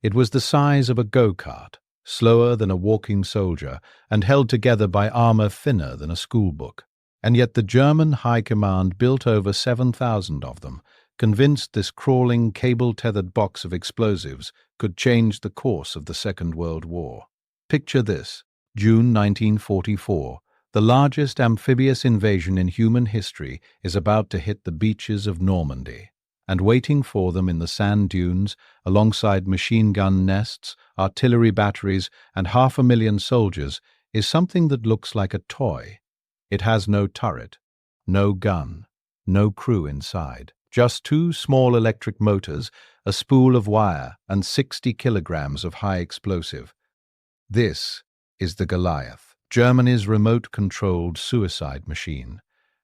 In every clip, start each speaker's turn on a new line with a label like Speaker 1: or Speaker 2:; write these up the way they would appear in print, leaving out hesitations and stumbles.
Speaker 1: It was the size of a go-kart, slower than a walking soldier, and held together by armor thinner than a schoolbook. And yet the German High Command built over 7,000 of them, convinced this crawling, cable-tethered box of explosives could change the course of the Second World War. Picture this: June 1944. The largest amphibious invasion in human history is about to hit the beaches of Normandy. And waiting for them in the sand dunes, alongside machine gun nests, artillery batteries, and 500,000 soldiers, is something that looks like a toy. It has no turret, no gun, no crew inside. Just two small electric motors, a spool of wire, and 60 kilograms of high explosive. This is the Goliath, Germany's remote-controlled suicide machine.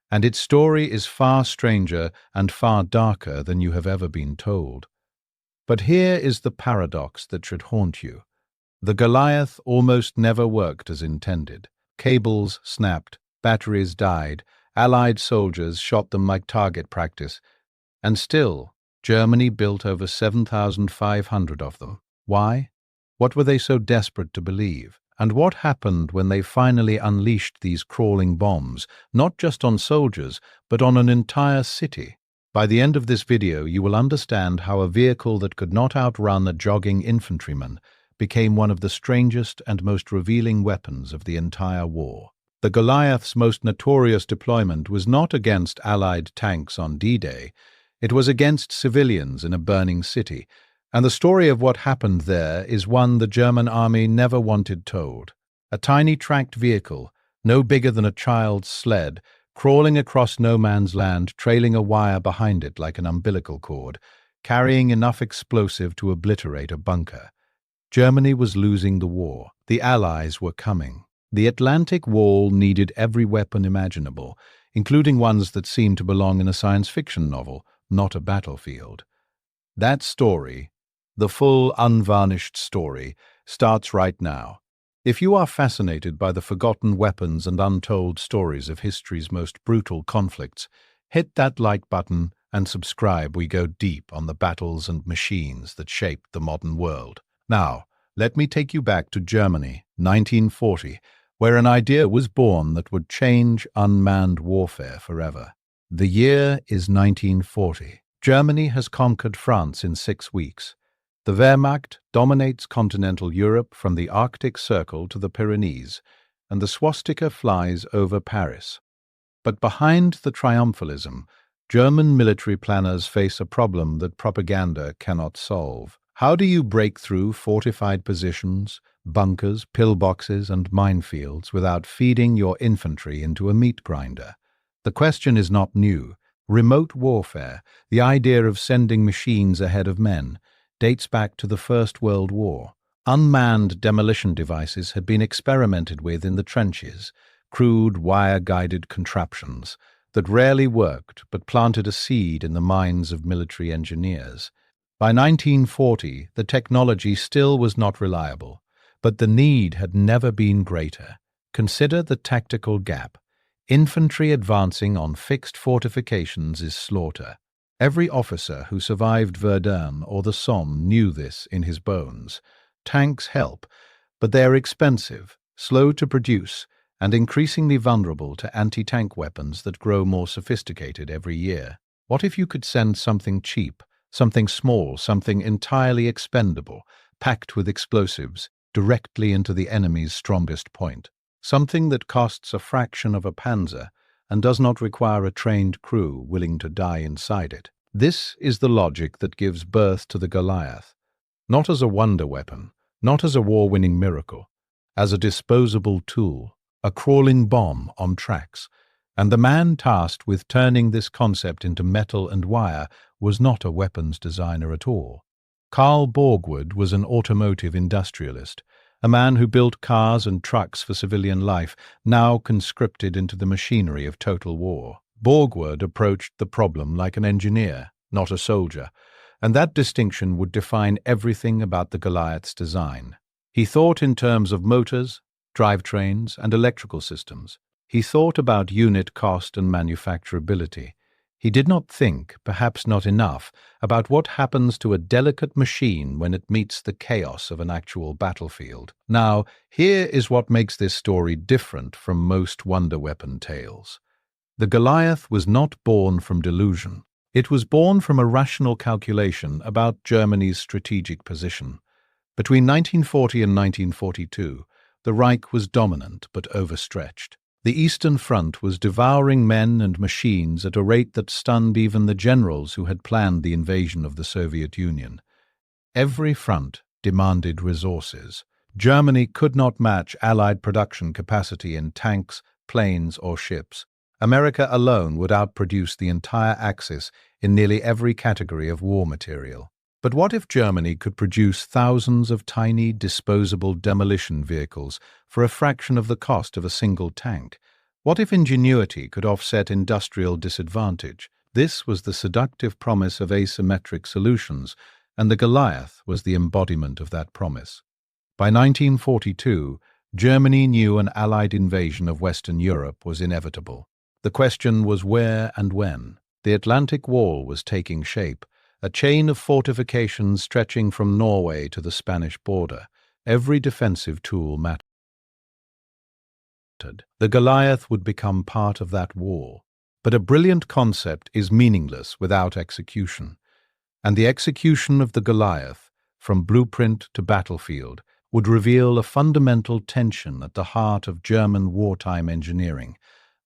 Speaker 1: And its story is far stranger and far darker than you have ever been told. But here is the paradox that should haunt you. The Goliath almost never worked as intended. Cables snapped, batteries died, Allied soldiers shot them like target practice, and still, Germany built over 7,500 of them. Why? What were they so desperate to believe? And what happened when they finally unleashed these crawling bombs, not just on soldiers, but on an entire city? By the end of this video, you will understand how a vehicle that could not outrun a jogging infantryman became one of the strangest and most revealing weapons of the entire war. The Goliath's most notorious deployment was not against Allied tanks on D-Day. It was against civilians in a burning city, and the story of what happened there is one the German army never wanted told. A tiny tracked vehicle, no bigger than a child's sled, crawling across no man's land, trailing a wire behind it like an umbilical cord, carrying enough explosive to obliterate a bunker. Germany was losing the war. The Allies were coming. The Atlantic Wall needed every weapon imaginable, including ones that seemed to belong in a science fiction novel, not a battlefield. That story, the full, unvarnished story, starts right now. If you are fascinated by the forgotten weapons and untold stories of history's most brutal conflicts, hit that like button and subscribe. We go deep on the battles and machines that shaped the modern world. Now, let me take you back to Germany, 1940, where an idea was born that would change unmanned warfare forever. The year is 1940. Germany has conquered France in 6 weeks. The Wehrmacht dominates continental Europe from the Arctic Circle to the Pyrenees, and the swastika flies over Paris. But behind the triumphalism, German military planners face a problem that propaganda cannot solve. How do you break through fortified positions, bunkers, pillboxes, and minefields without feeding your infantry into a meat grinder? The question is not new. Remote warfare, the idea of sending machines ahead of men, dates back to the First World War. Unmanned demolition devices had been experimented with in the trenches, crude wire-guided contraptions that rarely worked but planted a seed in the minds of military engineers. By 1940, the technology still was not reliable, but the need had never been greater. Consider the tactical gap. Infantry advancing on fixed fortifications is slaughter. Every officer who survived Verdun or the Somme knew this in his bones. Tanks help, but they are expensive, slow to produce, and increasingly vulnerable to anti-tank weapons that grow more sophisticated every year. What if you could send something cheap, something small, something entirely expendable, packed with explosives, directly into the enemy's strongest point? Something that costs a fraction of a panzer and does not require a trained crew willing to die inside it. This is the logic that gives birth to the Goliath. Not as a wonder weapon, not as a war-winning miracle, as a disposable tool, a crawling bomb on tracks. And the man tasked with turning this concept into metal and wire was not a weapons designer at all. Carl Borgward was an automotive industrialist, a man who built cars and trucks for civilian life, now conscripted into the machinery of total war. Borgward approached the problem like an engineer, not a soldier, and that distinction would define everything about the Goliath's design. He thought in terms of motors, drivetrains, and electrical systems. He thought about unit cost and manufacturability. He did not think, perhaps not enough, about what happens to a delicate machine when it meets the chaos of an actual battlefield. Now, here is what makes this story different from most wonder weapon tales. The Goliath was not born from delusion. It was born from a rational calculation about Germany's strategic position. Between 1940 and 1942, the Reich was dominant but overstretched. The Eastern Front was devouring men and machines at a rate that stunned even the generals who had planned the invasion of the Soviet Union. Every front demanded resources. Germany could not match Allied production capacity in tanks, planes, or ships. America alone would outproduce the entire Axis in nearly every category of war material. But what if Germany could produce thousands of tiny, disposable demolition vehicles for a fraction of the cost of a single tank? What if ingenuity could offset industrial disadvantage? This was the seductive promise of asymmetric solutions, and the Goliath was the embodiment of that promise. By 1942, Germany knew an Allied invasion of Western Europe was inevitable. The question was where and when. The Atlantic Wall was taking shape, a chain of fortifications stretching from Norway to the Spanish border. Every defensive tool mattered. The Goliath would become part of that wall. But a brilliant concept is meaningless without execution. And the execution of the Goliath, from blueprint to battlefield, would reveal a fundamental tension at the heart of German wartime engineering,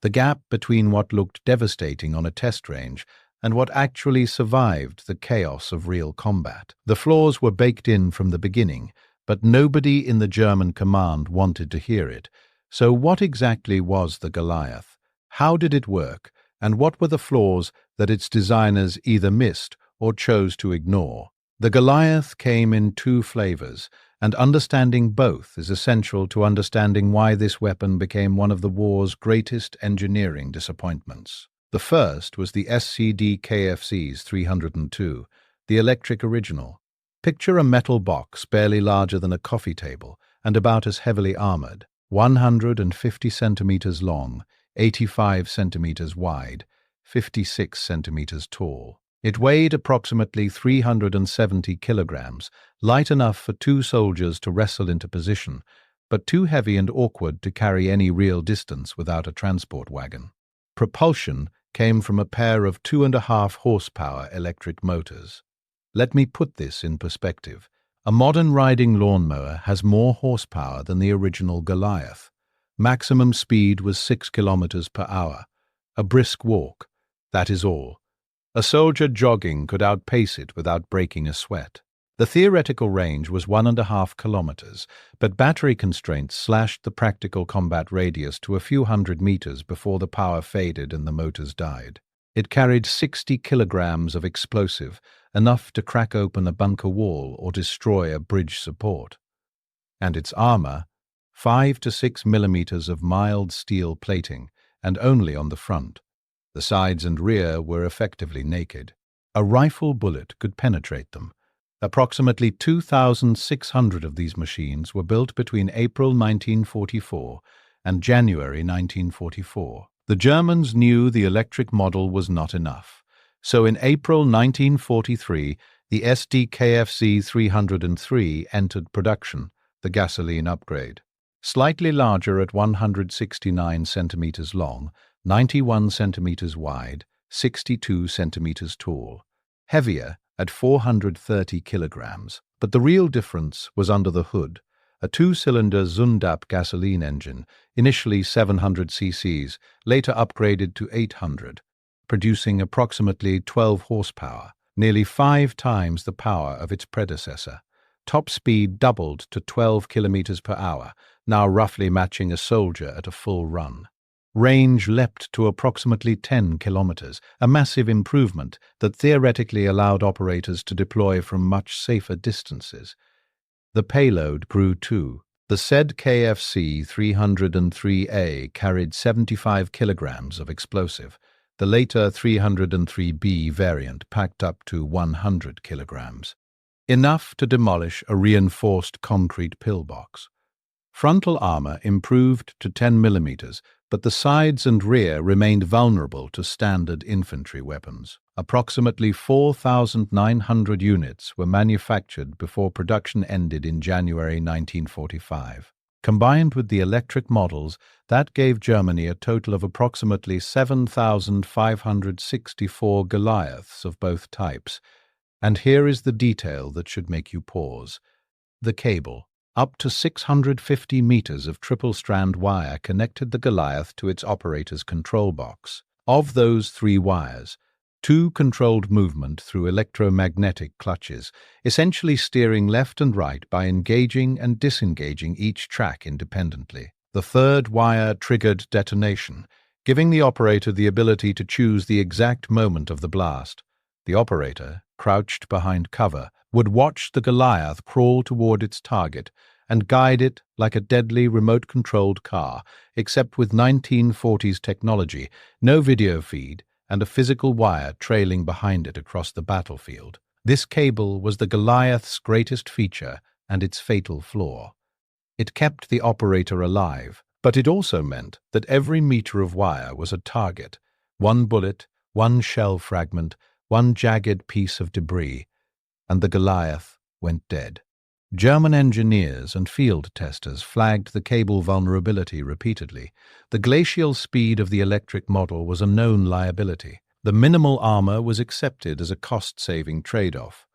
Speaker 1: the gap between what looked devastating on a test range and what actually survived the chaos of real combat. The flaws were baked in from the beginning, but nobody in the German command wanted to hear it. So what exactly was the Goliath? How did it work? And what were the flaws that its designers either missed or chose to ignore? The Goliath came in two flavors, and understanding both is essential to understanding why this weapon became one of the war's greatest engineering disappointments. The first was the Sd.Kfz's 302, the electric original. Picture a metal box barely larger than a coffee table and about as heavily armored, 150 centimeters long, 85 centimeters wide, 56 centimeters tall. It weighed approximately 370 kilograms, light enough for two soldiers to wrestle into position, but too heavy and awkward to carry any real distance without a transport wagon. Propulsion came from a pair of 2.5 horsepower electric motors. Let me put this in perspective. A modern riding lawnmower has more horsepower than the original Goliath. Maximum speed was 6 kilometers per hour. A brisk walk, that is all. A soldier jogging could outpace it without breaking a sweat. The theoretical range was 1.5 kilometers, but battery constraints slashed the practical combat radius to a few hundred meters before the power faded and the motors died. It carried 60 kilograms of explosive, enough to crack open a bunker wall or destroy a bridge support. And its armor, 5 to 6 millimeters of mild steel plating, and only on the front. The sides and rear were effectively naked. A rifle bullet could penetrate them. Approximately 2,600 of these machines were built between April 1944 and January 1944. The Germans knew the electric model was not enough. So in April 1943, the Sd.Kfz 303 entered production, the gasoline upgrade. Slightly larger at 169 centimeters long, 91 centimeters wide, 62 centimeters tall. Heavier at 430 kilograms. But the real difference was under the hood. A two-cylinder Zundap gasoline engine, initially 700 cc's, later upgraded to 800, producing approximately 12 horsepower, nearly 5 times the power of its predecessor. Top speed doubled to 12 kilometers per hour, now roughly matching a soldier at a full run. Range leapt to approximately 10 kilometers, a massive improvement that theoretically allowed operators to deploy from much safer distances. The payload grew too. The Sd.Kfz 303A carried 75 kilograms of explosive. The later 303B variant packed up to 100 kilograms. Enough to demolish a reinforced concrete pillbox. Frontal armor improved to 10 millimeters, but the sides and rear remained vulnerable to standard infantry weapons. Approximately 4,900 units were manufactured before production ended in January 1945. Combined with the electric models, that gave Germany a total of approximately 7,564 Goliaths of both types. And here is the detail that should make you pause. The cable. Up to 650 meters of triple-strand wire connected the Goliath to its operator's control box. Of those 3 wires, 2 controlled movement through electromagnetic clutches, essentially steering left and right by engaging and disengaging each track independently. The 3rd wire triggered detonation, giving the operator the ability to choose the exact moment of the blast. The operator, crouched behind cover, would watch the Goliath crawl toward its target and guide it like a deadly remote-controlled car, except with 1940s technology, no video feed, and a physical wire trailing behind it across the battlefield. This cable was the Goliath's greatest feature and its fatal flaw. It kept the operator alive, but it also meant that every meter of wire was a target. 1 bullet, 1 shell fragment, 1 jagged piece of debris, and the Goliath went dead. German engineers and field testers flagged the cable vulnerability repeatedly. The glacial speed of the electric model was a known liability. The minimal armor was accepted as a cost-saving trade-off.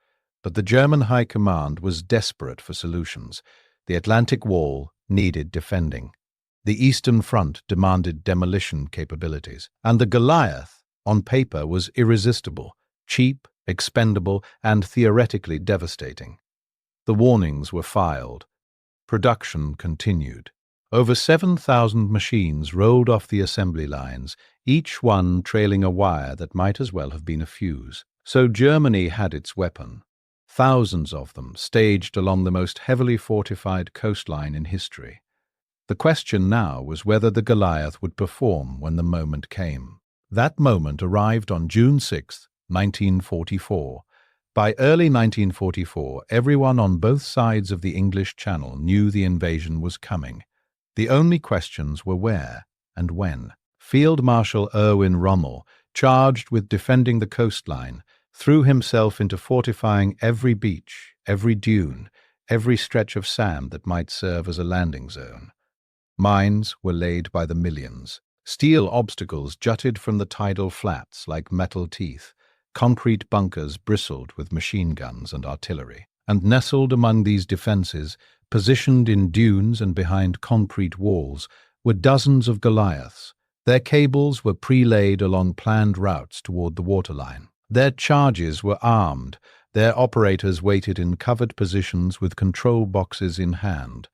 Speaker 1: But the German High Command was desperate for solutions. The Atlantic Wall needed defending. The Eastern Front demanded demolition capabilities. And the Goliath, on paper, was irresistible, cheap, expendable, and theoretically devastating. The warnings were filed. Production continued. Over 7,000 machines rolled off the assembly lines, each one trailing a wire that might as well have been a fuse. So Germany had its weapon. Thousands of them staged along the most heavily fortified coastline in history. The question now was whether the Goliath would perform when the moment came. That moment arrived on June 6, 1944. By early 1944, everyone on both sides of the English Channel knew the invasion was coming. The only questions were where and when. Field Marshal Erwin Rommel, charged with defending the coastline, threw himself into fortifying every beach, every dune, every stretch of sand that might serve as a landing zone. Mines were laid by the millions. Steel obstacles jutted from the tidal flats like metal teeth. Concrete bunkers bristled with machine guns and artillery. And nestled among these defenses, positioned in dunes and behind concrete walls, were dozens of Goliaths. Their cables were pre-laid along planned routes toward the waterline. Their charges were armed. Their operators waited in covered positions with control boxes in hand.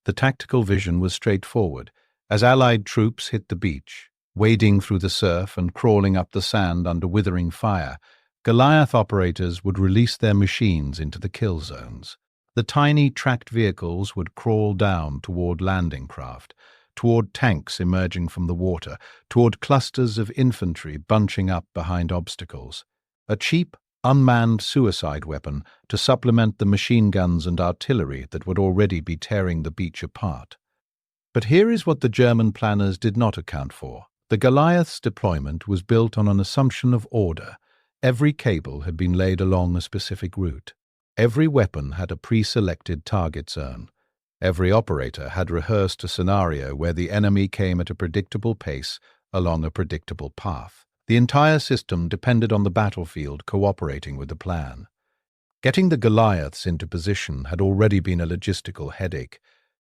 Speaker 1: The tactical vision was straightforward. As Allied troops hit the beach, wading through the surf and crawling up the sand under withering fire, Goliath operators would release their machines into the kill zones. The tiny tracked vehicles would crawl down toward landing craft, toward tanks emerging from the water, toward clusters of infantry bunching up behind obstacles. A cheap, unmanned suicide weapon to supplement the machine guns and artillery that would already be tearing the beach apart. But here is what the German planners did not account for. The Goliath's deployment was built on an assumption of order. Every cable had been laid along a specific route. Every weapon had a pre-selected target zone. Every operator had rehearsed a scenario where the enemy came at a predictable pace along a predictable path. The entire system depended on the battlefield cooperating with the plan. Getting the Goliaths into position had already been a logistical headache.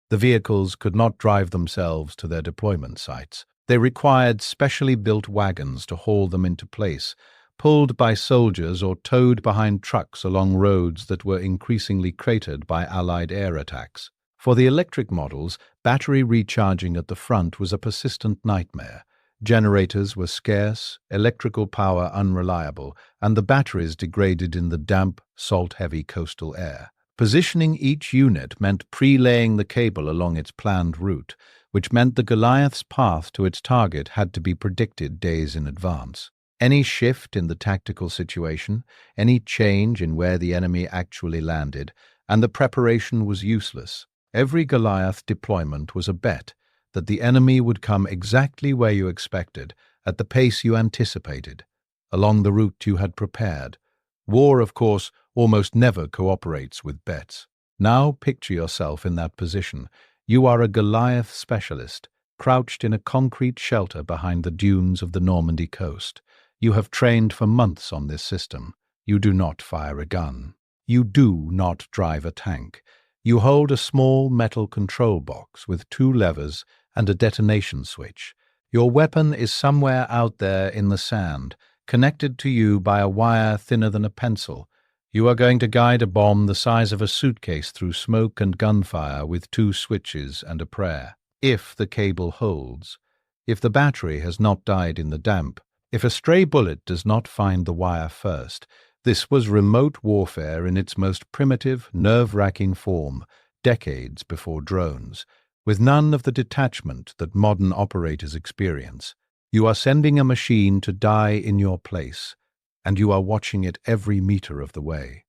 Speaker 1: The vehicles could not drive themselves to their deployment sites. They required specially built wagons to haul them into place, pulled by soldiers or towed behind trucks along roads that were increasingly cratered by Allied air attacks. For the electric models, battery recharging at the front was a persistent nightmare. Generators were scarce, electrical power unreliable, and the batteries degraded in the damp, salt-heavy coastal air. Positioning each unit meant pre-laying the cable along its planned route, which meant the Goliath's path to its target had to be predicted days in advance. Any shift in the tactical situation, any change in where the enemy actually landed, and the preparation was useless. Every Goliath deployment was a bet, that the enemy would come exactly where you expected, at the pace you anticipated, along the route you had prepared. War, of course, almost never cooperates with bets. Now picture yourself in that position. You are a Goliath specialist, crouched in a concrete shelter behind the dunes of the Normandy coast. You have trained for months on this system. You do not fire a gun. You do not drive a tank. You hold a small metal control box with 2 levers and a detonation switch. Your weapon is somewhere out there in the sand, connected to you by a wire thinner than a pencil. You are going to guide a bomb the size of a suitcase through smoke and gunfire with 2 switches and a prayer. If the cable holds, if the battery has not died in the damp, if a stray bullet does not find the wire first, this was remote warfare in its most primitive, nerve-wracking form, decades before drones, with none of the detachment that modern operators experience. You are sending a machine to die in your place, and you are watching it every meter of the way.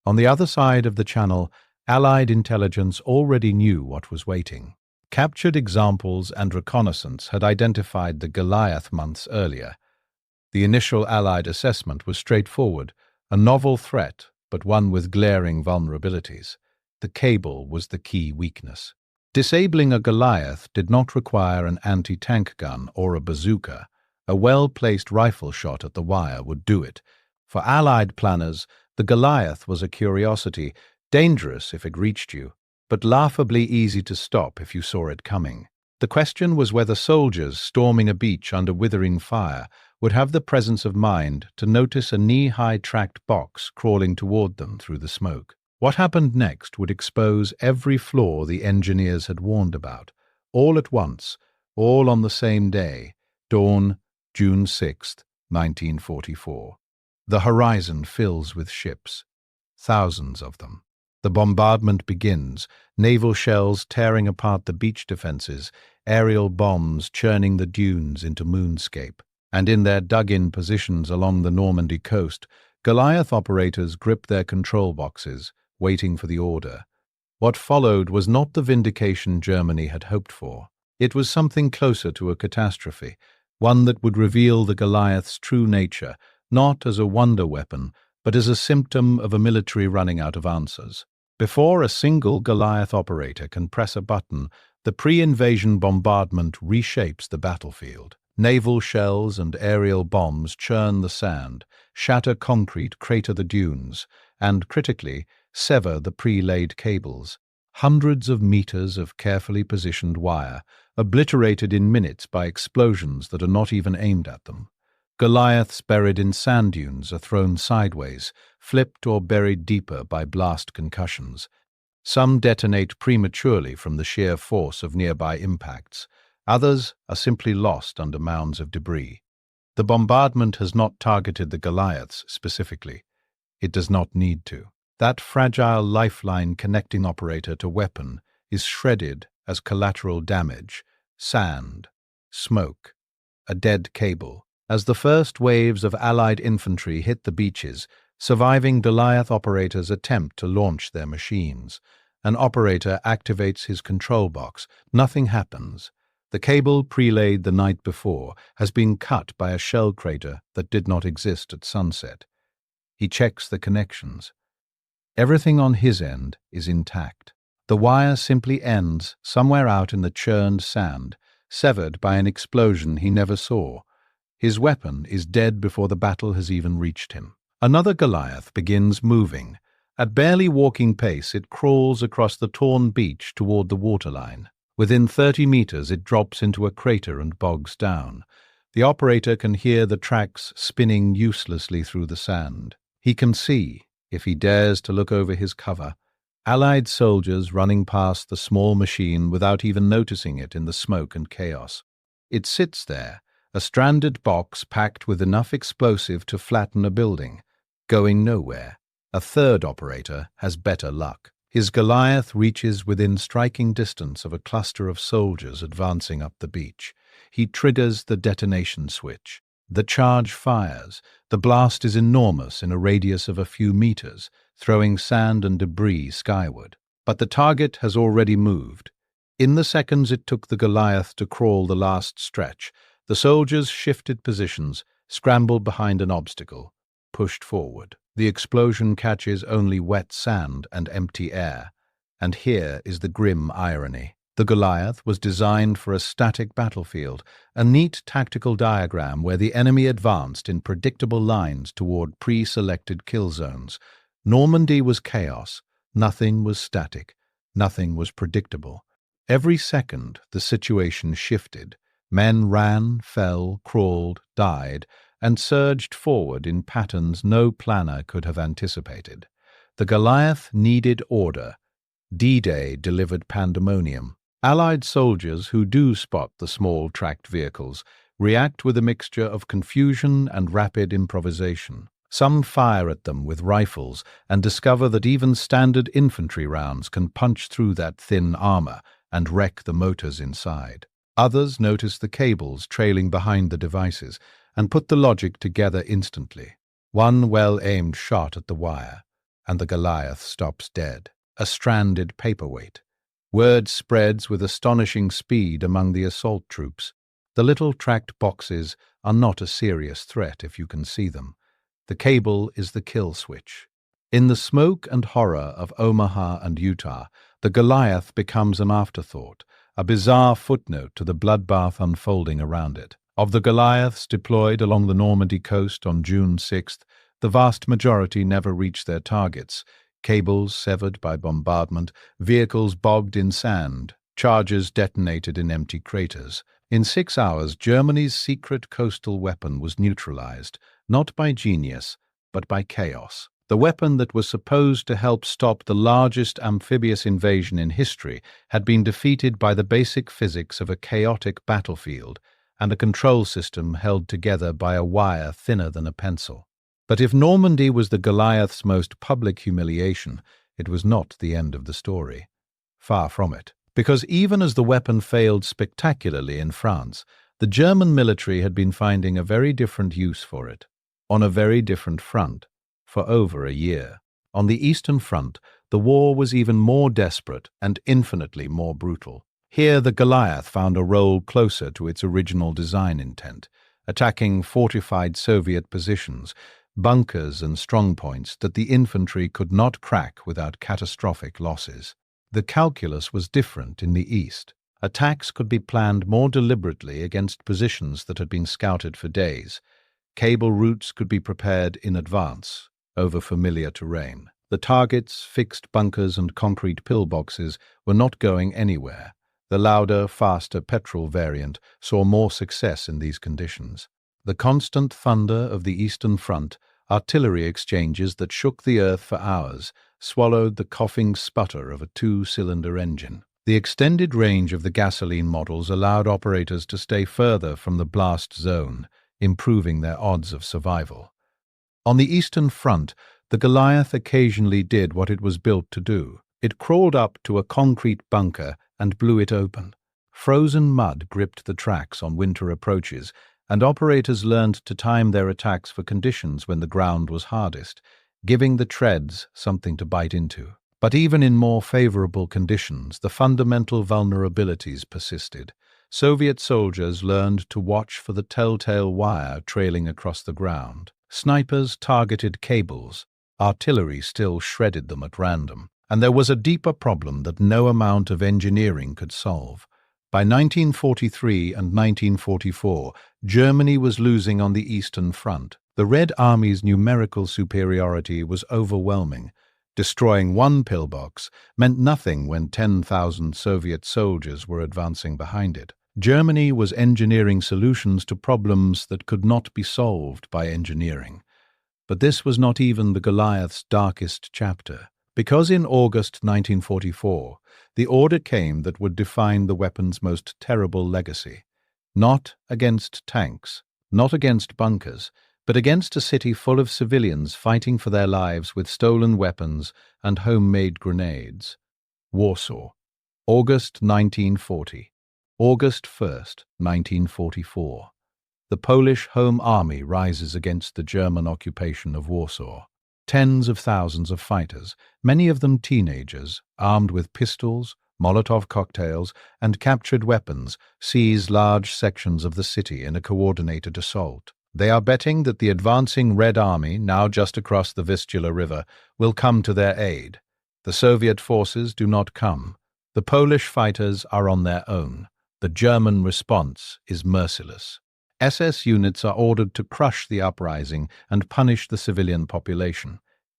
Speaker 1: On the other side of the channel, Allied intelligence already knew what was waiting. Captured examples and reconnaissance had identified the Goliath months earlier. The initial Allied assessment was straightforward, a novel threat, but one with glaring vulnerabilities. The cable was the key weakness. Disabling a Goliath did not require an anti-tank gun or a bazooka. A well-placed rifle shot at the wire would do it. For Allied planners, the Goliath was a curiosity, dangerous if it reached you, but laughably easy to stop if you saw it coming. The question was whether soldiers storming a beach under withering fire would have the presence of mind to notice a knee-high tracked box crawling toward them through the smoke. What happened next would expose every flaw the engineers had warned about, all at once, all on the same day, dawn, June 6, 1944. The horizon fills with ships, thousands of them. The bombardment begins, naval shells tearing apart the beach defenses, aerial bombs churning the dunes into moonscape. And in their dug-in positions along the Normandy coast, Goliath operators gripped their control boxes, waiting for the order. What followed was not the vindication Germany had hoped for. It was something closer to a catastrophe, one that would reveal the Goliath's true nature, not as a wonder weapon, but as a symptom of a military running out of answers. Before a single Goliath operator can press a button, the pre-invasion bombardment reshapes the battlefield. Naval shells and aerial bombs churn the sand, shatter concrete, crater the dunes, and, critically, sever the pre-laid cables. Hundreds of meters of carefully positioned wire, obliterated in minutes by explosions that are not even aimed at them. Goliaths buried in sand dunes are thrown sideways, flipped or buried deeper by blast concussions. Some detonate prematurely from the sheer force of nearby impacts. Others are simply lost under mounds of debris. The bombardment has not targeted the Goliaths specifically. It does not need to. That fragile lifeline connecting operator to weapon is shredded as collateral damage, sand, smoke, a dead cable. As the first waves of Allied infantry hit the beaches, surviving Goliath operators attempt to launch their machines. An operator activates his control box. Nothing happens. The cable prelayed the night before has been cut by a shell crater that did not exist at sunset. He checks the connections. Everything on his end is intact. The wire simply ends somewhere out in the churned sand, severed by an explosion he never saw. His weapon is dead before the battle has even reached him. Another Goliath begins moving. At barely walking pace, it crawls across the torn beach toward the waterline. Within 30 meters, it drops into a crater and bogs down. The operator can hear the tracks spinning uselessly through the sand. He can see, if he dares to look over his cover, Allied soldiers running past the small machine without even noticing it in the smoke and chaos. It sits there, a stranded box packed with enough explosive to flatten a building, going nowhere. A third operator has better luck. His Goliath reaches within striking distance of a cluster of soldiers advancing up the beach. He triggers the detonation switch. The charge fires. The blast is enormous in a radius of a few meters, throwing sand and debris skyward. But the target has already moved. In the seconds it took the Goliath to crawl the last stretch, the soldiers shifted positions, scrambled behind an obstacle, pushed forward. The explosion catches only wet sand and empty air. And here is the grim irony. The Goliath was designed for a static battlefield, a neat tactical diagram where the enemy advanced in predictable lines toward pre-selected kill zones. Normandy was chaos. Nothing was static. Nothing was predictable. Every second, the situation shifted. Men ran, fell, crawled, died, and surged forward in patterns no planner could have anticipated. The Goliath needed order. D-Day delivered pandemonium. Allied soldiers who do spot the small tracked vehicles react with a mixture of confusion and rapid improvisation. Some fire at them with rifles and discover that even standard infantry rounds can punch through that thin armor and wreck the motors inside. Others notice the cables trailing behind the devices and put the logic together instantly. One well-aimed shot at the wire, and the Goliath stops dead, a stranded paperweight. Word spreads with astonishing speed among the assault troops. The little tracked boxes are not a serious threat if you can see them. The cable is the kill switch. In the smoke and horror of Omaha and Utah, the Goliath becomes an afterthought, a bizarre footnote to the bloodbath unfolding around it. Of the Goliaths deployed along the Normandy coast on June 6th, the vast majority never reached their targets. Cables severed by bombardment, vehicles bogged in sand, charges detonated in empty craters. In 6 hours, Germany's secret coastal weapon was neutralized, not by genius, but by chaos. The weapon that was supposed to help stop the largest amphibious invasion in history had been defeated by the basic physics of a chaotic battlefield and a control system held together by a wire thinner than a pencil. But if Normandy was the Goliath's most public humiliation, it was not the end of the story. Far from it. Because even as the weapon failed spectacularly in France, the German military had been finding a very different use for it, on a very different front, for over a year. On the Eastern Front, the war was even more desperate and infinitely more brutal. Here the Goliath found a role closer to its original design intent, attacking fortified Soviet positions, bunkers and strongpoints that the infantry could not crack without catastrophic losses. The calculus was different in the East. Attacks could be planned more deliberately against positions that had been scouted for days. Cable routes could be prepared in advance, over familiar terrain. The targets, fixed bunkers and concrete pillboxes were not going anywhere. The louder, faster petrol variant saw more success in these conditions. The constant thunder of the Eastern Front, artillery exchanges that shook the earth for hours, swallowed the coughing sputter of a 2-cylinder engine. The extended range of the gasoline models allowed operators to stay further from the blast zone, improving their odds of survival. On the Eastern Front, the Goliath occasionally did what it was built to do. It crawled up to a concrete bunker and blew it open. Frozen mud gripped the tracks on winter approaches, and operators learned to time their attacks for conditions when the ground was hardest, giving the treads something to bite into. But even in more favorable conditions, the fundamental vulnerabilities persisted. Soviet soldiers learned to watch for the telltale wire trailing across the ground. Snipers targeted cables. Artillery still shredded them at random. And there was a deeper problem that no amount of engineering could solve. By 1943 and 1944, Germany was losing on the Eastern Front. The Red Army's numerical superiority was overwhelming. Destroying one pillbox meant nothing when 10,000 Soviet soldiers were advancing behind it. Germany was engineering solutions to problems that could not be solved by engineering. But this was not even the Goliath's darkest chapter. Because in August 1944, the order came that would define the weapon's most terrible legacy. Not against tanks, not against bunkers, but against a city full of civilians fighting for their lives with stolen weapons and homemade grenades. Warsaw, August 1940. August 1st, 1944. The Polish Home Army rises against the German occupation of Warsaw. Tens of thousands of fighters, many of them teenagers, armed with pistols, Molotov cocktails, and captured weapons, seize large sections of the city in a coordinated assault. They are betting that the advancing Red Army, now just across the Vistula River, will come to their aid. The Soviet forces do not come. The Polish fighters are on their own. The German response is merciless. SS units are ordered to crush the uprising and punish the civilian population.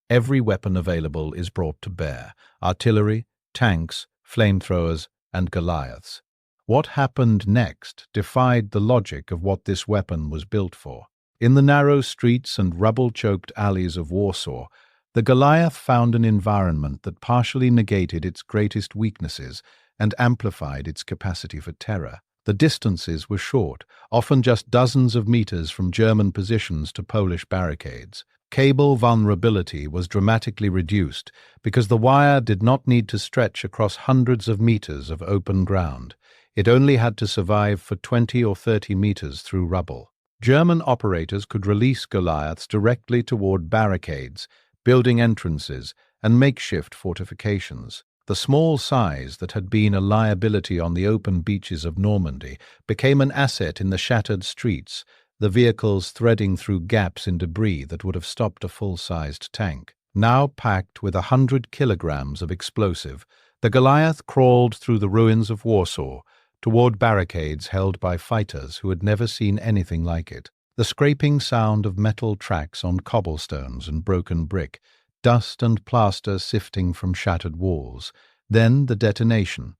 Speaker 1: Every weapon available is brought to bear: artillery, tanks, flamethrowers, and Goliaths. What happened next defied the logic of what this weapon was built for. In the narrow streets and rubble-choked alleys of Warsaw, the Goliath found an environment that partially negated its greatest weaknesses and amplified its capacity for terror. The distances were short, often just dozens of meters from German positions to Polish barricades. Cable vulnerability was dramatically reduced because the wire did not need to stretch across hundreds of meters of open ground. It only had to survive for 20 or 30 meters through rubble. German operators could release Goliaths directly toward barricades, building entrances, and makeshift fortifications. The small size that had been a liability on the open beaches of Normandy became an asset in the shattered streets, the vehicles threading through gaps in debris that would have stopped a full-sized tank. Now packed with 100 kilograms of explosive, the Goliath crawled through the ruins of Warsaw toward barricades held by fighters who had never seen anything like it. The scraping sound of metal tracks on cobblestones and broken brick, dust and plaster sifting from shattered walls. Then the detonation.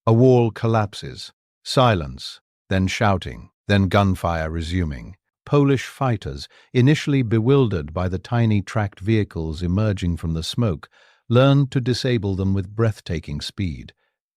Speaker 1: A wall collapses. Silence, then shouting, then gunfire resuming. Polish fighters, initially bewildered by the tiny tracked vehicles emerging from the smoke, learned to disable them with breathtaking speed.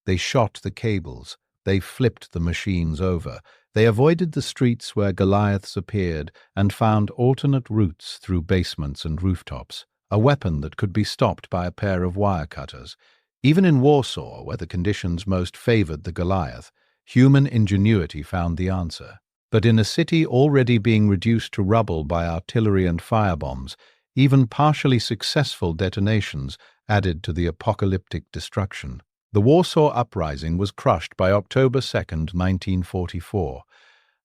Speaker 1: They shot the cables. They flipped the machines over. They avoided the streets where Goliaths appeared and found alternate routes through basements and rooftops. A weapon that could be stopped by a pair of wire cutters. Even in Warsaw, where the conditions most favored the Goliath, human ingenuity found the answer. But in a city already being reduced to rubble by artillery and firebombs, even partially successful detonations added to the apocalyptic destruction. The Warsaw Uprising was crushed by October 2, 1944.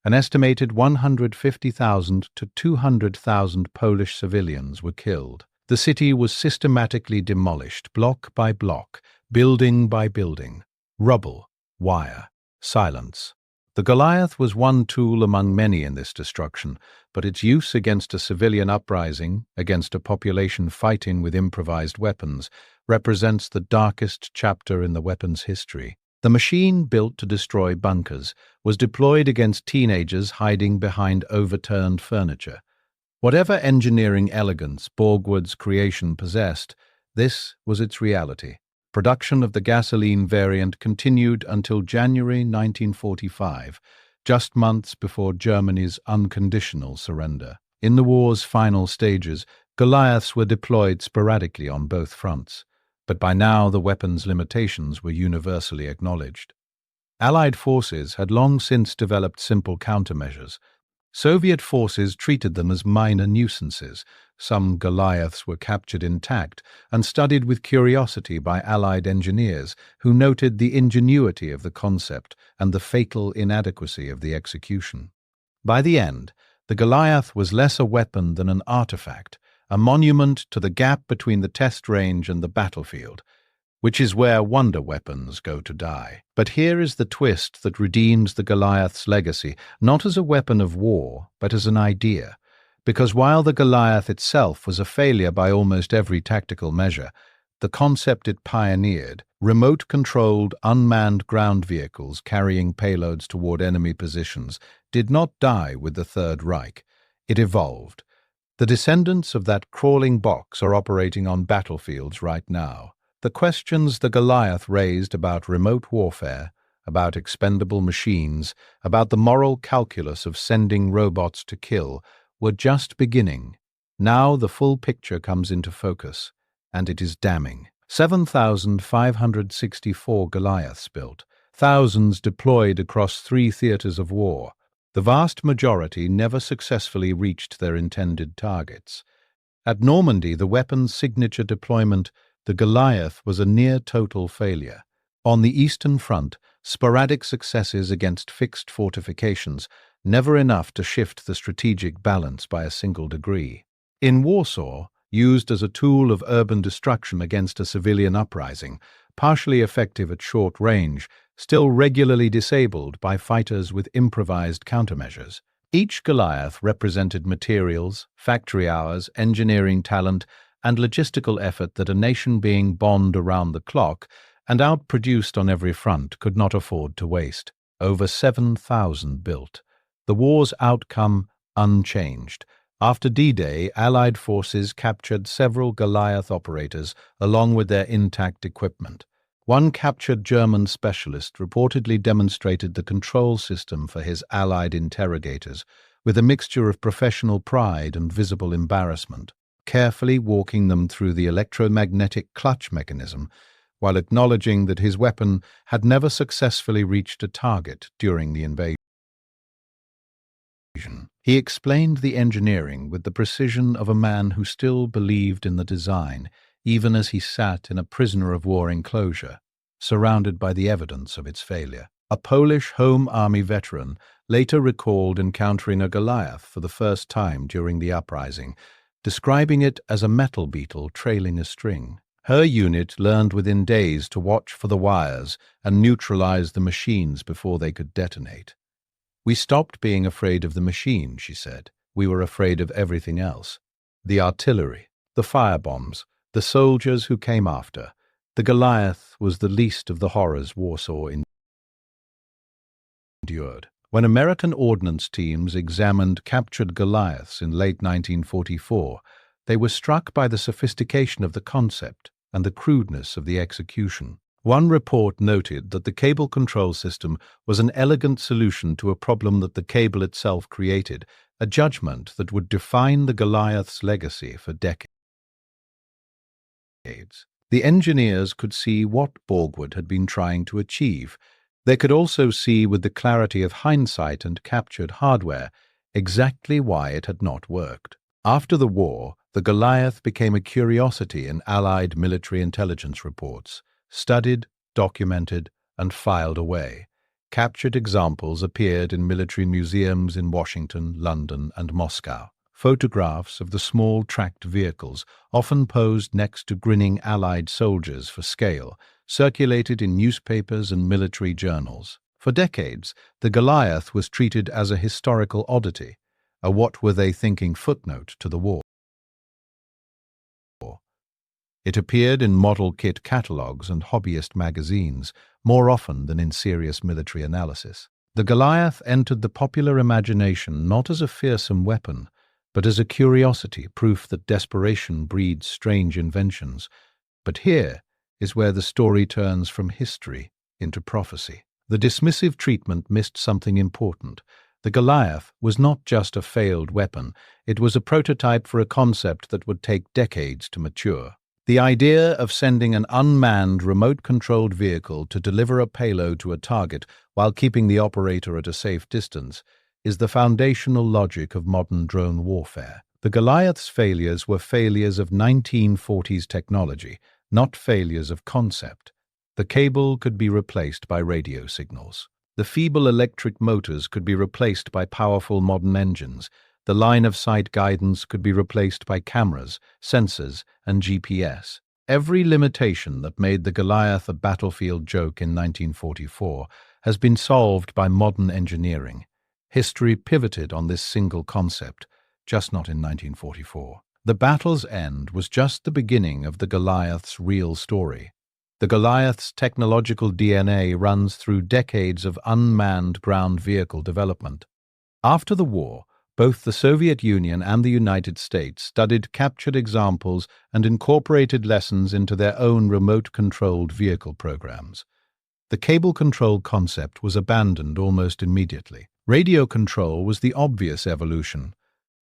Speaker 1: An estimated 150,000 to 200,000 Polish civilians were killed. The city was systematically demolished, block by block, building by building. Rubble, wire, silence. The Goliath was one tool among many in this destruction, but its use against a civilian uprising, against a population fighting with improvised weapons, represents the darkest chapter in the weapon's history. The machine, built to destroy bunkers, was deployed against teenagers hiding behind overturned furniture. Whatever engineering elegance Borgwood's creation possessed, this was its reality. Production of the gasoline variant continued until January 1945, just months before Germany's unconditional surrender. In the war's final stages, Goliaths were deployed sporadically on both fronts, but by now the weapon's limitations were universally acknowledged. Allied forces had long since developed simple countermeasures. Soviet forces treated them as minor nuisances. Some Goliaths were captured intact and studied with curiosity by Allied engineers who noted the ingenuity of the concept and the fatal inadequacy of the execution. By the end, the Goliath was less a weapon than an artifact, a monument to the gap between the test range and the battlefield, which is where wonder weapons go to die. But here is the twist that redeems the Goliath's legacy, not as a weapon of war, but as an idea. Because while the Goliath itself was a failure by almost every tactical measure, the concept it pioneered, remote-controlled, unmanned ground vehicles carrying payloads toward enemy positions, did not die with the Third Reich. It evolved. The descendants of that crawling box are operating on battlefields right now. The questions the Goliath raised about remote warfare, about expendable machines, about the moral calculus of sending robots to kill, were just beginning. Now the full picture comes into focus, and it is damning. 7,564 Goliaths built, thousands deployed across 3 theaters of war. The vast majority never successfully reached their intended targets. At Normandy, the weapon's signature deployment, the Goliath was a near-total failure. On the Eastern Front, sporadic successes against fixed fortifications, never enough to shift the strategic balance by a single degree. In Warsaw, used as a tool of urban destruction against a civilian uprising, partially effective at short range, still regularly disabled by fighters with improvised countermeasures. Each Goliath represented materials, factory hours, engineering talent, and logistical effort that a nation being bombed around the clock and outproduced on every front could not afford to waste. Over 7,000 built. The war's outcome unchanged. After D-Day, Allied forces captured several Goliath operators along with their intact equipment. One captured German specialist reportedly demonstrated the control system for his Allied interrogators with a mixture of professional pride and visible embarrassment, carefully walking them through the electromagnetic clutch mechanism while acknowledging that his weapon had never successfully reached a target during the invasion. He explained the engineering with the precision of a man who still believed in the design, even as he sat in a prisoner of war enclosure, surrounded by the evidence of its failure. A Polish Home Army veteran later recalled encountering a Goliath for the first time during the uprising, describing it as a metal beetle trailing a string. Her unit learned within days to watch for the wires and neutralize the machines before they could detonate. "We stopped being afraid of the machine," she said. "We were afraid of everything else. The artillery, the firebombs, the soldiers who came after. The Goliath was the least of the horrors Warsaw endured." When American ordnance teams examined captured Goliaths in late 1944, they were struck by the sophistication of the concept and the crudeness of the execution. One report noted that the cable control system was an elegant solution to a problem that the cable itself created, a judgment that would define the Goliath's legacy for decades. The engineers could see what Borgwood had been trying to achieve. They could also see with the clarity of hindsight and captured hardware exactly why it had not worked. After the war, the Goliath became a curiosity in Allied military intelligence reports, studied, documented, and filed away. Captured examples appeared in military museums in Washington, London, and Moscow. Photographs of the small tracked vehicles, often posed next to grinning Allied soldiers for scale, circulated in newspapers and military journals. For decades, the Goliath was treated as a historical oddity, a what-were-they-thinking footnote to the war. It appeared in model kit catalogues and hobbyist magazines, more often than in serious military analysis. The Goliath entered the popular imagination not as a fearsome weapon, but as a curiosity, proof that desperation breeds strange inventions. But here is where the story turns from history into prophecy. The dismissive treatment missed something important. The Goliath was not just a failed weapon, it was a prototype for a concept that would take decades to mature. The idea of sending an unmanned, remote-controlled vehicle to deliver a payload to a target while keeping the operator at a safe distance is the foundational logic of modern drone warfare. The Goliath's failures were failures of 1940s technology, not failures of concept. The cable could be replaced by radio signals. The feeble electric motors could be replaced by powerful modern engines. The line-of-sight guidance could be replaced by cameras, sensors, and GPS. Every limitation that made the Goliath a battlefield joke in 1944 has been solved by modern engineering. History pivoted on this single concept, just not in 1944. The battle's end was just the beginning of the Goliath's real story. The Goliath's technological DNA runs through decades of unmanned ground vehicle development. After the war, both the Soviet Union and the United States studied captured examples and incorporated lessons into their own remote-controlled vehicle programs. The cable control concept was abandoned almost immediately. Radio control was the obvious evolution,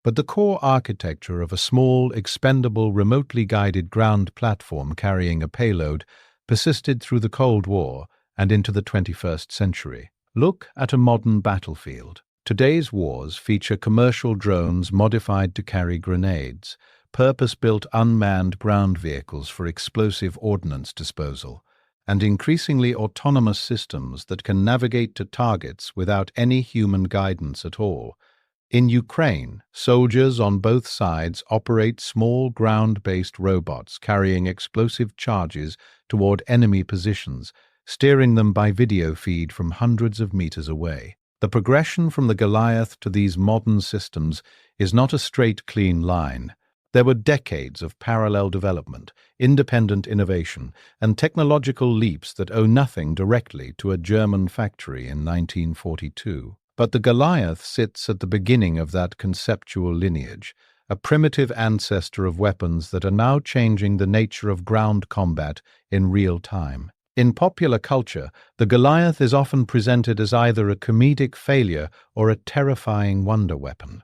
Speaker 1: but the core architecture of a small, expendable, remotely guided ground platform carrying a payload persisted through the Cold War and into the 21st century. Look at a modern battlefield. Today's wars feature commercial drones modified to carry grenades, purpose-built unmanned ground vehicles for explosive ordnance disposal, and increasingly autonomous systems that can navigate to targets without any human guidance at all. In Ukraine, soldiers on both sides operate small ground-based robots carrying explosive charges toward enemy positions, steering them by video feed from hundreds of meters away. The progression from the Goliath to these modern systems is not a straight, clean line. There were decades of parallel development, independent innovation, and technological leaps that owe nothing directly to a German factory in 1942. But the Goliath sits at the beginning of that conceptual lineage, a primitive ancestor of weapons that are now changing the nature of ground combat in real time. In popular culture, the Goliath is often presented as either a comedic failure or a terrifying wonder weapon.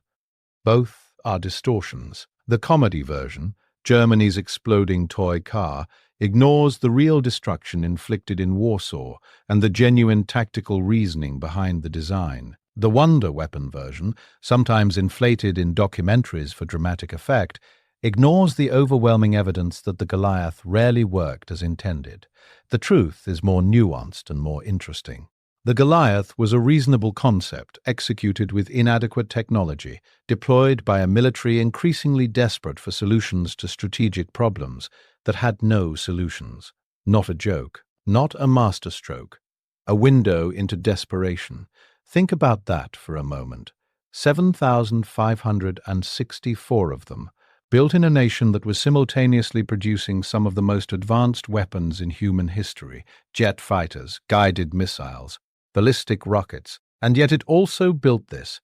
Speaker 1: Both are distortions. The comedy version, Germany's exploding toy car, ignores the real destruction inflicted in Warsaw and the genuine tactical reasoning behind the design. The wonder weapon version, sometimes inflated in documentaries for dramatic effect, ignores the overwhelming evidence that the Goliath rarely worked as intended. The truth is more nuanced and more interesting. The Goliath was a reasonable concept executed with inadequate technology, deployed by a military increasingly desperate for solutions to strategic problems that had no solutions. Not a joke, not a masterstroke, a window into desperation. Think about that for a moment. 7,564 of them, built in a nation that was simultaneously producing some of the most advanced weapons in human history, jet fighters, guided missiles, ballistic rockets, and yet it also built this,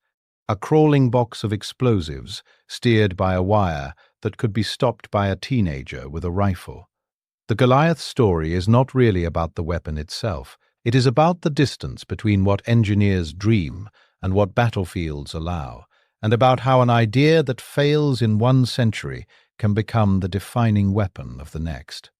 Speaker 1: a crawling box of explosives steered by a wire that could be stopped by a teenager with a rifle. The Goliath story is not really about the weapon itself. It is about the distance between what engineers dream and what battlefields allow, and about how an idea that fails in one century can become the defining weapon of the next.